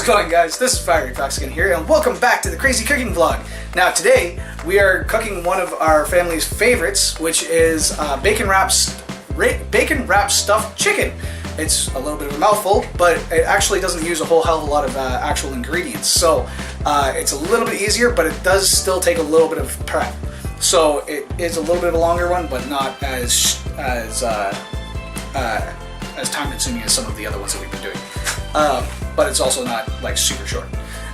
going, guys? This is Fiery Foxkin here, and welcome back to the Crazy Cooking Vlog. Now today, we are cooking one of our family's favorites, which is bacon wrapped stuffed chicken. It's a little bit of a mouthful, but it actually doesn't use a whole hell of a lot of actual ingredients. So it's a little bit easier, but it does still take a little bit of prep. So it is a little bit of a longer one, but not as time-consuming as some of the other ones that we've been doing. But it's also not like super short.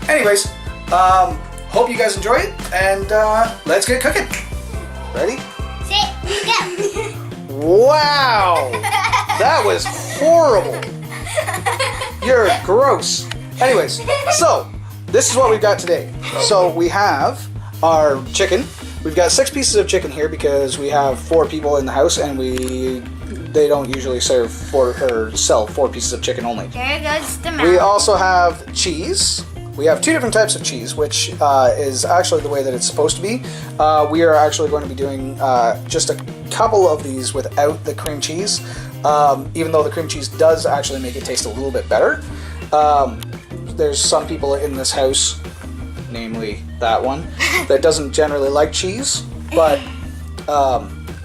Anyways, hope you guys enjoy it, and let's get cooking. Ready? Sit, go. Wow, that was horrible. You're gross. Anyways, so this is what we've got today. So we have our chicken. We've got 6 pieces of chicken here because we have 4 people in the house, and they don't usually sell 4 pieces of chicken only. There goes the mouth. We also have cheese. We have 2 different types of cheese, which is actually the way that it's supposed to be. We are actually going to be doing just a couple of these without the cream cheese, even though the cream cheese does actually make it taste a little bit better. There's some people in this house, namely that one, that doesn't generally like cheese, but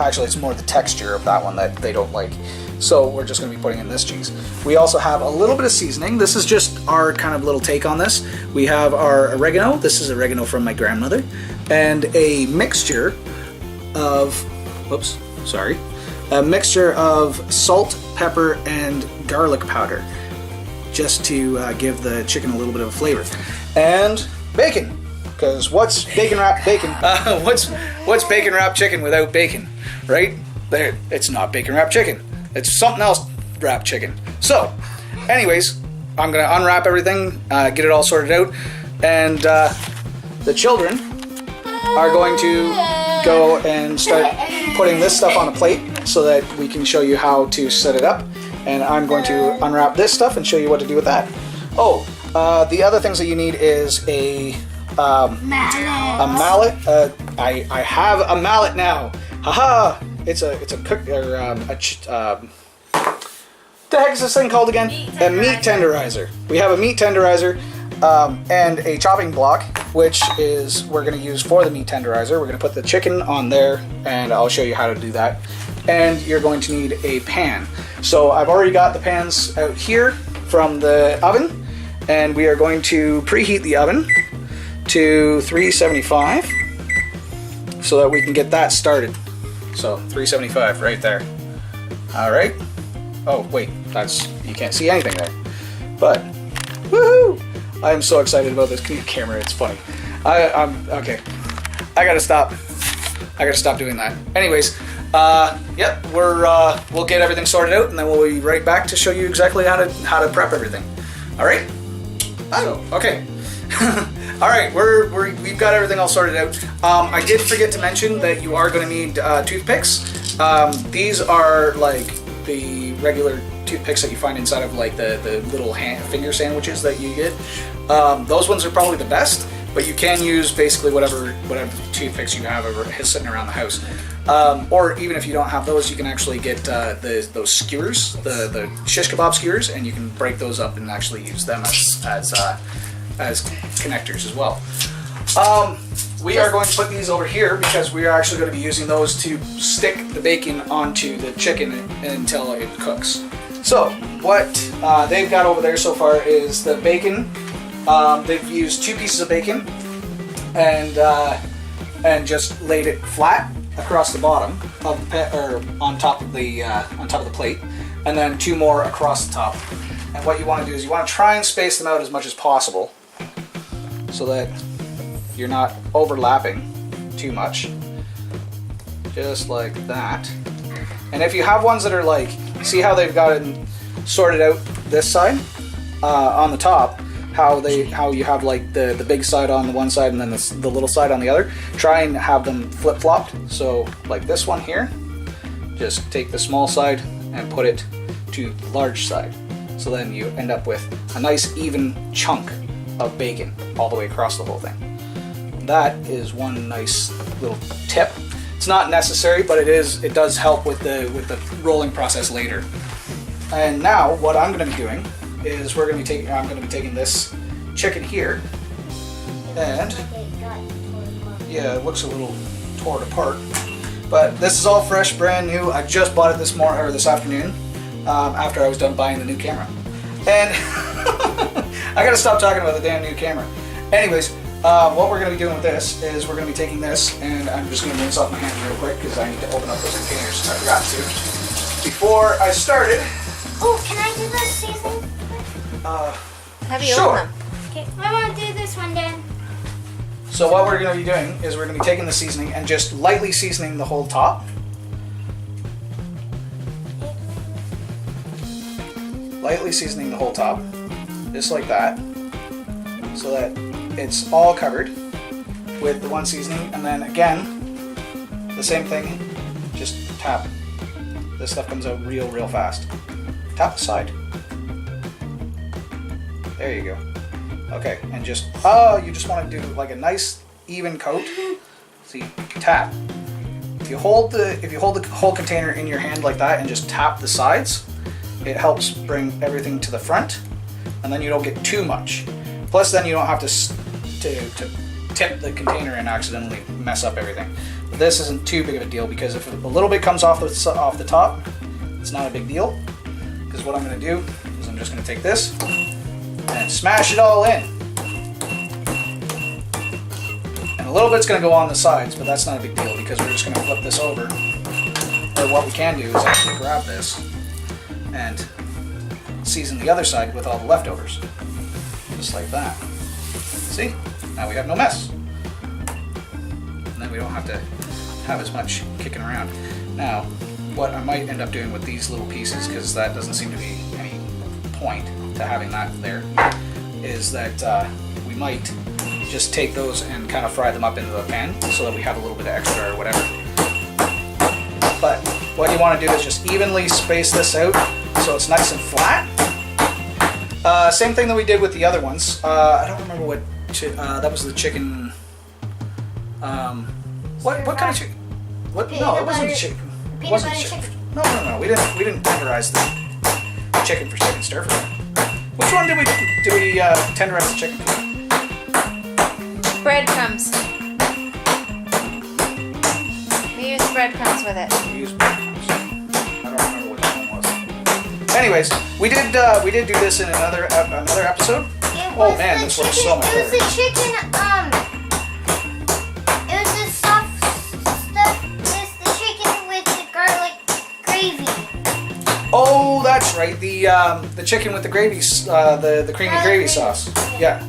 actually it's more the texture of that one that they don't like. So we're just going to be putting in this cheese. We also have a little bit of seasoning. This is just our kind of little take on this. We have our oregano. This is oregano from my grandmother. And a mixture of, a mixture of salt, pepper, and garlic powder, just to give the chicken a little bit of a flavor. And bacon, because what's bacon wrapped bacon? What's bacon wrapped chicken without bacon, right? There, it's not bacon wrapped chicken. It's something else wrapped chicken. So, anyways, I'm gonna unwrap everything, get it all sorted out, and the children are going to go and start putting this stuff on a plate so that we can show you how to set it up. And I'm going to unwrap this stuff and show you what to do with that. Oh, the other things that you need is a mallet. I have a mallet now. Haha! It's a cook or the heck is this thing called again? A meat tenderizer. We have a meat tenderizer and a chopping block, which is we're going to use for the meat tenderizer. We're going to put the chicken on there, and I'll show you how to do that. And you're going to need a pan. So I've already got the pans out here from the oven, and we are going to preheat the oven to 375 so that we can get that started. So 375 right there. All right. Oh wait, you can't see anything there. But woohoo! I am so excited about this camera. It's funny. I'm okay. I gotta stop doing that. Anyways, yep, we'll get everything sorted out, and then we'll be right back to show you exactly how to prep everything. All right. So, okay. All right, we've got everything all sorted out. I did forget to mention that you are going to need toothpicks. These are like the regular toothpicks that you find inside of like the little finger sandwiches that you get. Those ones are probably the best, but you can use basically whatever toothpicks you have sitting around the house. Or even if you don't have those, you can actually get those skewers, the shish kebab skewers, and you can break those up and actually use them as connectors as well. We are going to put these over here because we are actually going to be using those to stick the bacon onto the chicken until it cooks. So what they've got over there so far is the bacon. They've used 2 pieces of bacon and just laid it flat across the bottom of the or on top of the plate, and then 2 more across the top. And what you want to do is you want to try and space them out as much as possible, so that you're not overlapping too much. Just like that. And if you have ones that are like, see how they've got it sorted out this side on the top, how you have like the big side on the one side and then the little side on the other, try and have them flip-flopped. So like this one here, just take the small side and put it to the large side. So then you end up with a nice even chunk of bacon all the way across the whole thing. That is one nice little tip. It's not necessary, but it does help with the rolling process later. And now what I'm going to be doing is I'm going to be taking this chicken here. And yeah, it looks a little torn apart. But this is all fresh, brand new. I just bought it this morning or this afternoon after I was done buying the new camera. And I gotta stop talking about the damn new camera. Anyways, what we're gonna be doing with this is we're gonna be taking this, and I'm just gonna rinse off my hands real quick because I need to open up those containers. I forgot to. Before I started. Oh, can I do the seasoning? Have you Sure. opened them? Okay, I want to do this one, Dad. So what we're gonna be doing is we're gonna be taking the seasoning and just lightly seasoning the whole top. Lightly seasoning the whole top, just like that, so that it's all covered with the one seasoning, and then again, the same thing, just tap. This stuff comes out real fast. Tap the side. There you go. Okay, and just, you just want to do like a nice even coat. So you tap. If you hold the whole container in your hand like that and just tap the sides, it helps bring everything to the front, and then you don't get too much. Plus, then you don't have to tip the container and accidentally mess up everything. But this isn't too big of a deal because if a little bit comes off the top, it's not a big deal. Because what I'm going to do is I'm just going to take this and smash it all in. And a little bit's going to go on the sides, but that's not a big deal because we're just going to flip this over. Or what we can do is actually grab this and season the other side with all the leftovers. Just like that. See? Now we have no mess. And then we don't have to have as much kicking around. Now, what I might end up doing with these little pieces, because that doesn't seem to be any point to having that there, is that we might just take those and kind of fry them up into the pan so that we have a little bit of extra or whatever. But what you want to do is just evenly space this out so it's nice and flat. Same thing that we did with the other ones. I don't remember what that was the chicken. What kind of chicken? What? No, it wasn't chicken. It wasn't chicken. No. We didn't tenderize the chicken for chicken stir fry. Which one did we tenderize the chicken for? Breadcrumbs. We used breadcrumbs with it. We used breadcrumbs. I don't remember what that one was. Anyways, we did do this in another episode. Oh man, this looks so much better. It was the chicken, it was the soft stuff, it's the chicken with the garlic gravy. Oh, that's right, the chicken with the gravy, the creamy gravy sauce. Yeah,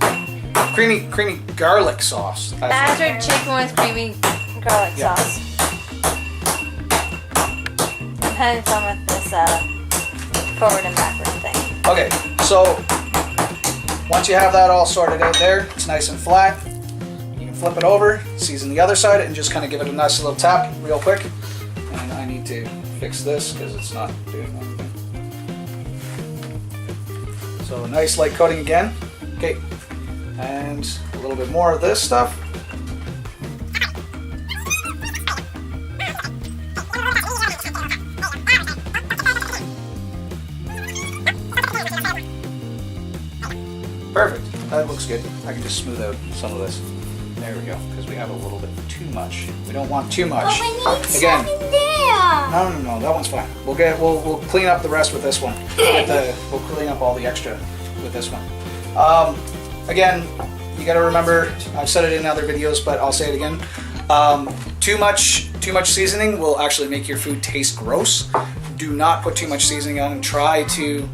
creamy garlic sauce. Battered chicken with creamy garlic sauce. I'm having fun with this forward and backward thing. Okay, so once you have that all sorted out there, it's nice and flat. You can flip it over, season the other side, and just kind of give it a nice little tap real quick. And I need to fix this because it's not doing anything. So nice light coating again. Okay, and a little bit more of this stuff. Perfect. That looks good. I can just smooth out some of this. There we go. Because we have a little bit too much. We don't want too much. But we need Again. something there. No. That one's fine. We'll clean up the rest with this one. We'll clean up all the extra with this one. Again, you got to remember. I've said it in other videos, but I'll say it again. Too much seasoning will actually make your food taste gross. Do not put too much seasoning on. Try to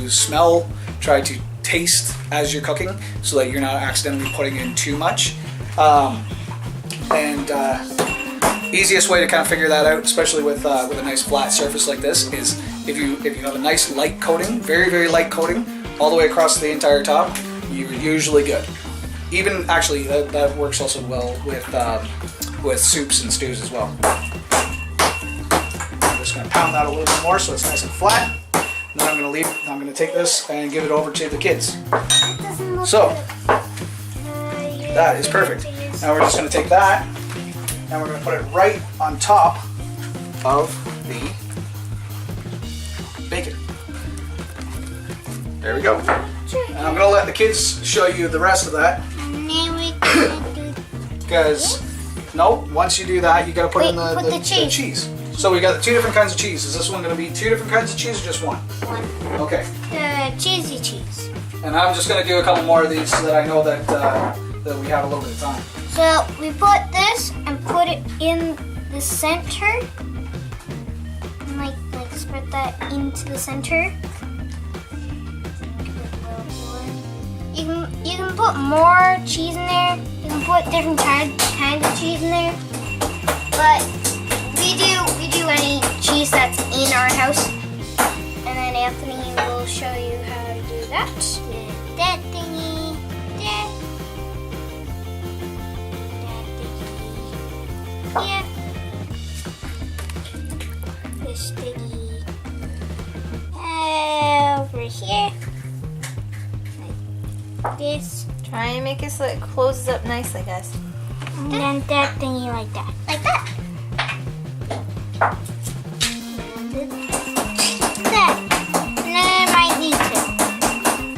smell. Try to taste as you're cooking so that you're not accidentally putting in too much. Easiest way to kind of figure that out, especially with a nice flat surface like this, is if you have a nice light coating, very light coating, all the way across the entire top, you're usually good. Even actually that works also well with soups and stews as well. I'm just going to pound that a little bit more so it's nice and flat. And then I'm going to take this and give it over to the kids. It doesn't look So, good. that is perfect. Now we're just going to take that and we're going to put it right on top of the bacon. There we go. And I'm gonna let the kids show you the rest of that. And then we can do Because, no, once you do that, you gotta put in Wait, the, put the cheese. So we got the 2 different kinds of cheese. Is this one gonna be 2 different kinds of cheese or just one? one. Okay. Cheesy cheese. And I'm just gonna do a couple more of these so that I know that that we have a little bit of time. So we put this and put it in the center. And like spread that into the center. You can put more cheese in there. You can put different kinds of cheese in there. But we do any cheese that's in our house. And then Anthony will show you how to do that. With that thingy. That thingy. Yeah. This thingy. Over here. Like this. Try and make it so it closes up nicely, guys. And then that thingy like that. Like that. That. And then I might need to.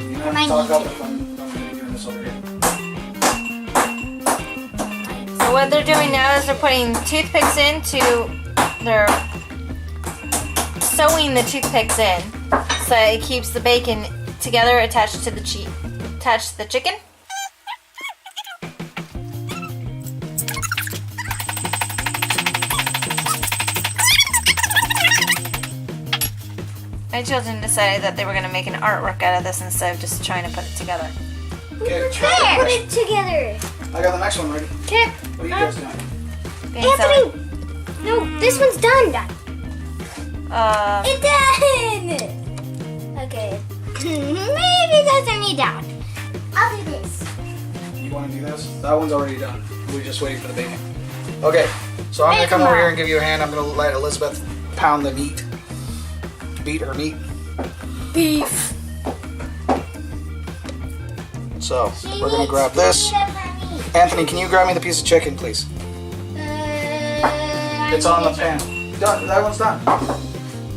You have Might to talk need up to. if I'm doing this over here. So what they're doing now is they're putting toothpicks they're sewing the toothpicks in so it keeps the bacon together attached to the chicken. My children decided that they were going to make an artwork out of this instead of just trying to put it together. Okay, There. Put it together. I got the next one ready. Okay. What are you guys doing? Being silly. Anthony. No, this one's done. It's done. Okay. Maybe doesn't need that one. I'll do this. You want to do this? That one's already done. We're just waiting for the bacon. Okay, so I'm gonna Bacon come over roll. here and give you a hand. I'm gonna let Elizabeth pound the meat. Beat her meat. Beef. So we're gonna grab this. Anthony, can you grab me the piece of chicken, please? It's on the pan. Done. That one's done.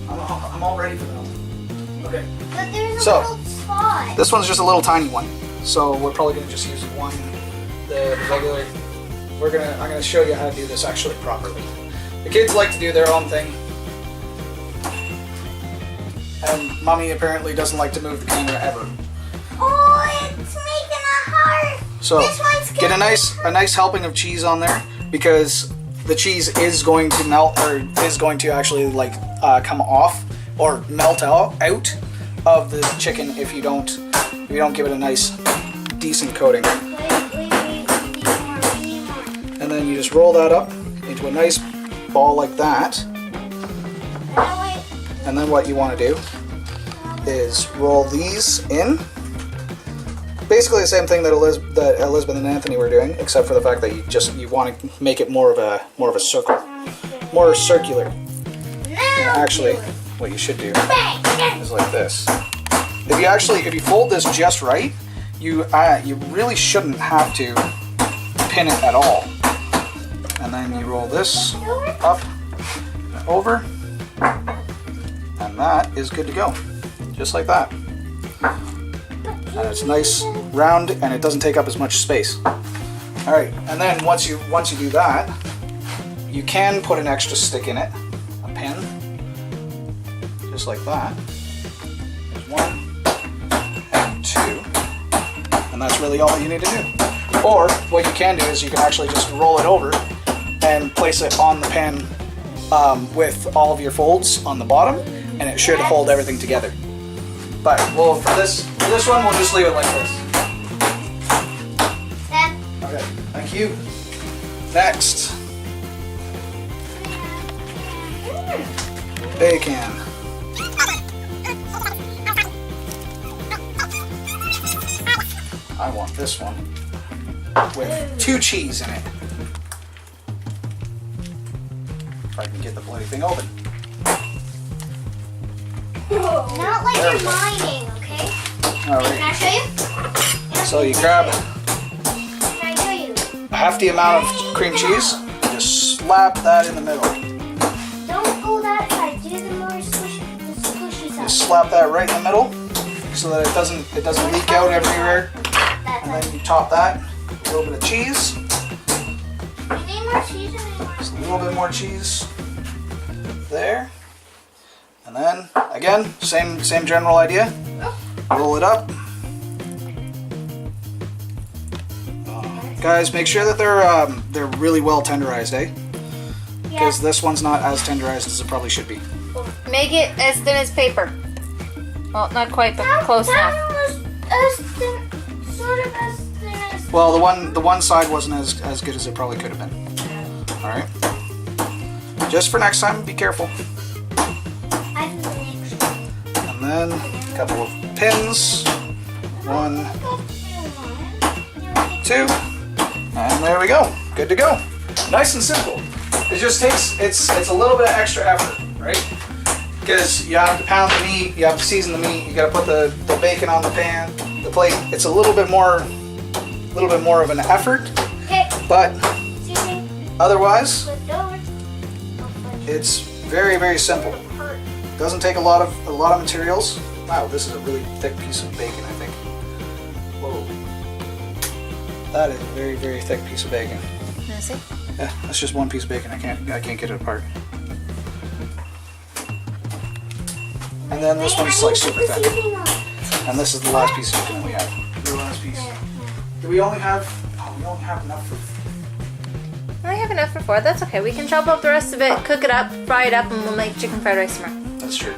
I'm all ready for that one. Okay. But there's a So, little spot. This one's just a little tiny one, so we're probably gonna just use one, the regular. I'm gonna show you how to do this actually properly. The kids like to do their own thing, and Mommy apparently doesn't like to move the camera ever. Oh, it's making a heart. So This one's get a nice helping of cheese on there, because the cheese is going to melt, or is going to actually like come off or melt out of the chicken if you don't give it a nice decent coating. Wait, we need more. And then you just roll that up into a nice ball like that. And then what you want to do is roll these in. Basically the same thing that Elizabeth and Anthony were doing, except for the fact that you want to make it more of a circle, more circular. Actually, what you should do is like this. If you fold this just right, you really shouldn't have to pin it at all. And then you roll this up and over, and that is good to go, just like that. And it's nice, round, and it doesn't take up as much space. All right, and then once you do that, you can put an extra stick in it, a pin, just like that. There's 1 and 2, and that's really all that you need to do. Or what you can do is you can actually just roll it over and place it on the pan with all of your folds on the bottom, and it should hold everything together. But for this one, we'll just leave it like this. Okay, thank you. Next, bacon. I want this one with 2 cheese in it. If I can get the bloody thing open. Not like you're mining, okay? Can Alright, I show you? so you grab Can I show you? half the amount of cream cheese, just slap that in the middle. Don't go that side. Do the more squishy Just side. slap that right in the middle. so that it doesn't leak out everywhere. That's And then you top that with a little bit of cheese. You need more cheese or more? Just a little bit more cheese there. And then again, same general idea. Roll it up. Guys, make sure that they're really well tenderized, eh? Because this one's not as tenderized as it probably should be. Make it as thin as paper. Well, not quite, but close enough. That one was sort of as thin as. Well, the one side wasn't as good as it probably could have been. All right. Just for next time, be careful. I think And then a couple of pins. 1, 2, and there we go. Good to go. Nice and simple. It just takes it's a little bit of extra effort, right? Because you have to pound the meat, you have to season the meat, you got to put the bacon on the pan, the plate. It's a little bit more of an effort, Okay. but Excuse me. otherwise Flip it over. it's very simple. Doesn't take a lot of materials. Wow, this is a really thick piece of bacon, I think. Whoa. That is a very thick piece of bacon. Let me see. Yeah, that's just one piece of bacon. I can't get it apart. And then this one's like super thin. And this is the last piece of chicken that we have. The last piece. Do we only have? Oh, we only have enough for. I have enough for 4. That's okay. We can chop up the rest of it, cook it up, fry it up, and we'll make chicken fried rice tomorrow. That's true.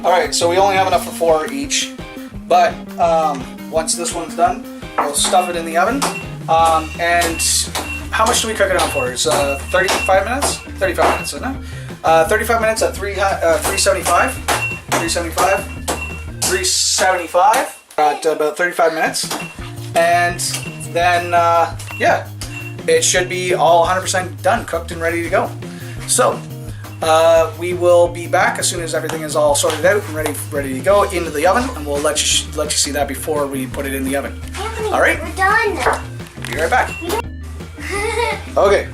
All right, so we only have enough for 4 each. But once this one's done, we'll stuff it in the oven. And how much do we cook it on for? It's 35 minutes. 35 minutes, isn't it? 35 minutes at 375. 375 at about 35 minutes, and then yeah, it should be all 100% done, cooked and ready to go. So we will be back as soon as everything is all sorted out and ready to go into the oven, and we'll let you see that before we put it in the oven. Anthony, All right. we're done. Be right back. Okay,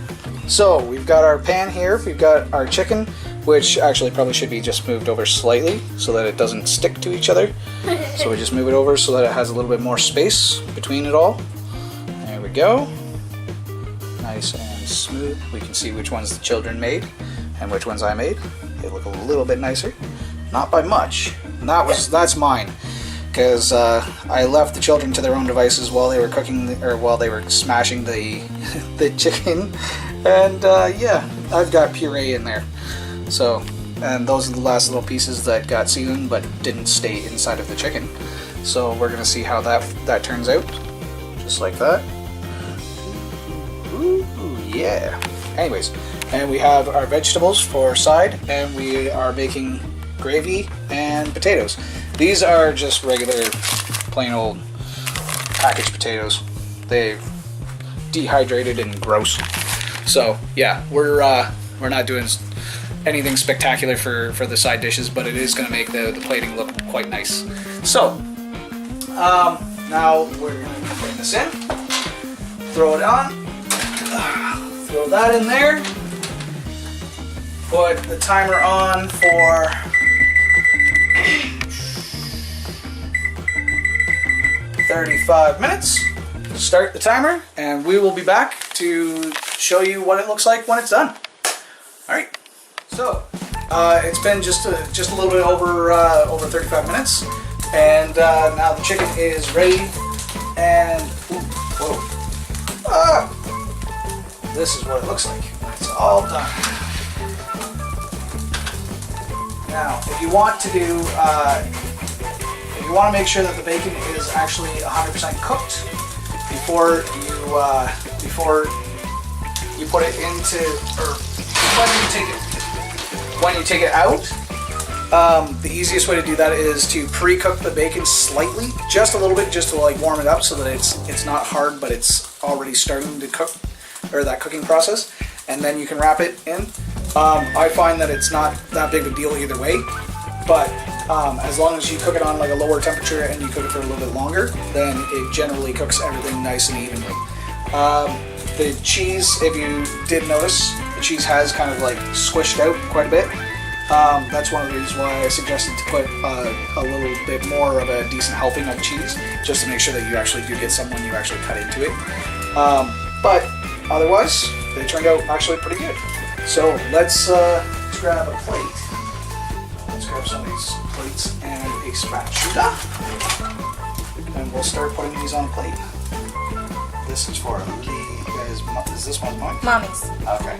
so we've got our pan here. We've got our chicken, which actually probably should be just moved over slightly so that it doesn't stick to each other. So we just move it over so that it has a little bit more space between it all. There we go. Nice and smooth. We can see which ones the children made and which ones I made. They look a little bit nicer. Not by much. And that's mine. Because I left the children to their own devices while they were cooking, or while they were smashing the the chicken. And yeah, I've got puree in there. So, and those are the last little pieces that got seasoned but didn't stay inside of the chicken. So we're gonna see how that turns out, just like that. Ooh, yeah. Anyways, and we have our vegetables for side, and we are making gravy and potatoes. These are just regular, plain old packaged potatoes. They've dehydrated and gross. So yeah, we're not doing anything spectacular for the side dishes, but it is going to make the plating look quite nice. So now we're going to bring this in, throw it on, throw that in there, put the timer on for 35 minutes. Start the timer, and we will be back to show you what it looks like when it's done. All right. So it's been just a little bit over 35 minutes, and now the chicken is ready. And this is what it looks like when it's all done. Now, if you want to do, if you want to make sure that the bacon is actually 100% cooked before you put it into, or when you take it out, the easiest way to do that is to pre-cook the bacon slightly, just a little bit, just to like warm it up so that it's not hard, but it's already starting to cook, or that cooking process, and then you can wrap it in. I find that it's not that big of a deal either way, but as long as you cook it on like a lower temperature and you cook it for a little bit longer, then it generally cooks everything nice and evenly. The cheese, if you did notice, the cheese has kind of like squished out quite a bit. That's one of the reasons why I suggested to put a little bit more of a decent helping of cheese, just to make sure that you actually do get some when you actually cut into it. But otherwise, they turned out actually pretty good. So let's grab a plate. Let's grab some of these plates and a spatula. And we'll start putting these on a plate. This is for is this one's mine? Mommy's. Okay,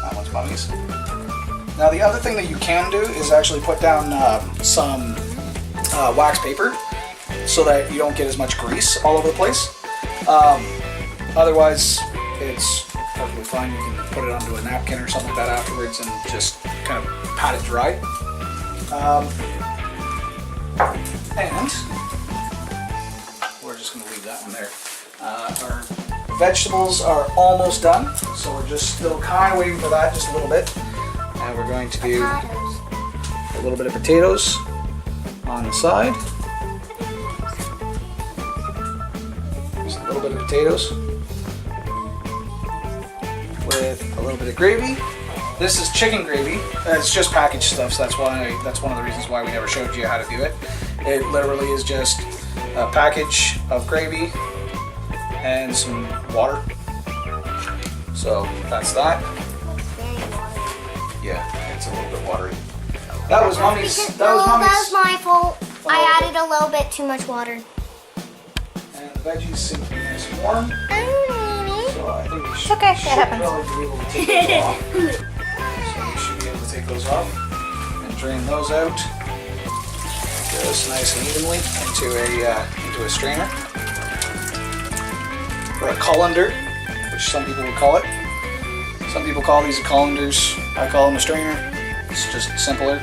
that one's Mommy's. Now the other thing that you can do is actually put down some wax paper so that you don't get as much grease all over the place. Otherwise, it's perfectly fine. You can put it onto a napkin or something like that afterwards and just kind of pat it dry. And we're just going to leave that one there. Our vegetables are almost done, so we're just still kind of waiting for that just a little bit. And we're going to do a little bit of potatoes on the side. Just a little bit of potatoes with a little bit of gravy. This is chicken gravy. It's just packaged stuff, so that's one of the reasons why we never showed you how to do it. It literally is just a package of gravy and some water. So that's that. Yeah, it's a little bit watery. That was Mommy's. That was my fault. I added a little bit too much water. And the veggies seem to be nice and warm. So I think we should, Okay, that happens. probably be able to take those off. So we should be able to take those off and drain those out just nice and evenly into a strainer. Or a colander, which some people would call it. Some people call these colanders. I call them a strainer. It's just simpler.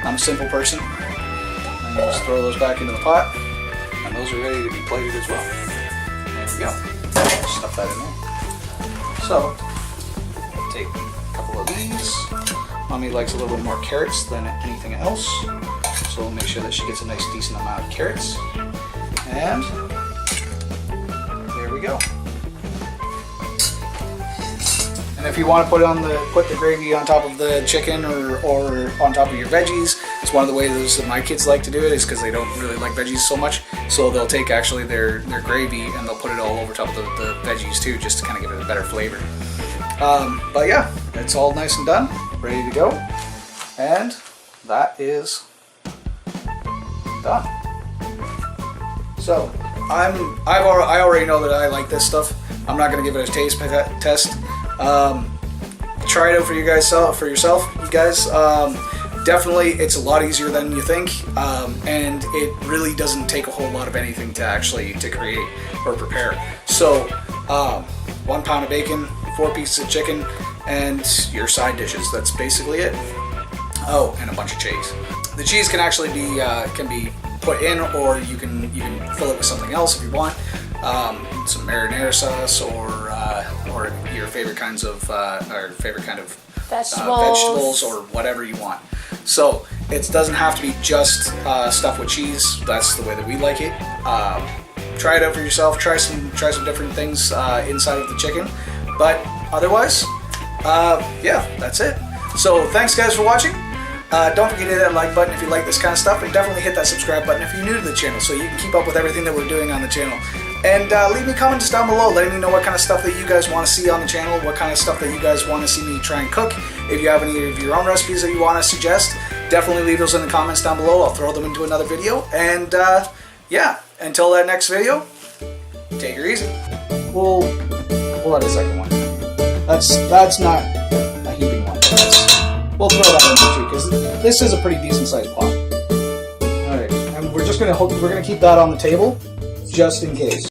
I'm a simple person. And you just throw those back into the pot, and those are ready to be plated as well. There we go. Stuff that in there. So, take a couple of these. Mommy likes a little bit more carrots than anything else, so we'll make sure that she gets a nice decent amount of carrots. And there we go. And if you want to put the gravy on top of the chicken or on top of your veggies, it's one of the ways that my kids like to do it, is because they don't really like veggies so much. So they'll take actually their gravy and they'll put it all over top of the veggies too, just to kind of give it a better flavor. But yeah, it's all nice and done, ready to go, and that is done. So I already know that I like this stuff. I'm not gonna give it a taste test. Try it out for you guys, for yourself, you guys. Definitely, it's a lot easier than you think, and it really doesn't take a whole lot of anything to create or prepare. So, 1 pound of bacon, 4 pieces of chicken, and your side dishes. That's basically it. Oh, and a bunch of cheese. The cheese can actually be put in, or you can fill it with something else if you want. Some marinara sauce, or your favorite kinds of vegetables, or whatever you want. So it doesn't have to be just stuff with cheese. That's the way that we like it. Try it out for yourself. Try some different things inside of the chicken. But otherwise, yeah, that's it. So thanks guys for watching. Don't forget to hit that like button if you like this kind of stuff, and definitely hit that subscribe button if you're new to the channel, so you can keep up with everything that we're doing on the channel. And leave me comments down below, letting me know what kind of stuff that you guys want to see on the channel, what kind of stuff that you guys want to see me try and cook. If you have any of your own recipes that you want to suggest, definitely leave those in the comments down below. I'll throw them into another video. And yeah, until that next video, take her easy. We'll add a second one. That's not a heaping one. We'll throw that in there too, because this is a pretty decent sized pot. Alright, and we're gonna keep that on the table just in case.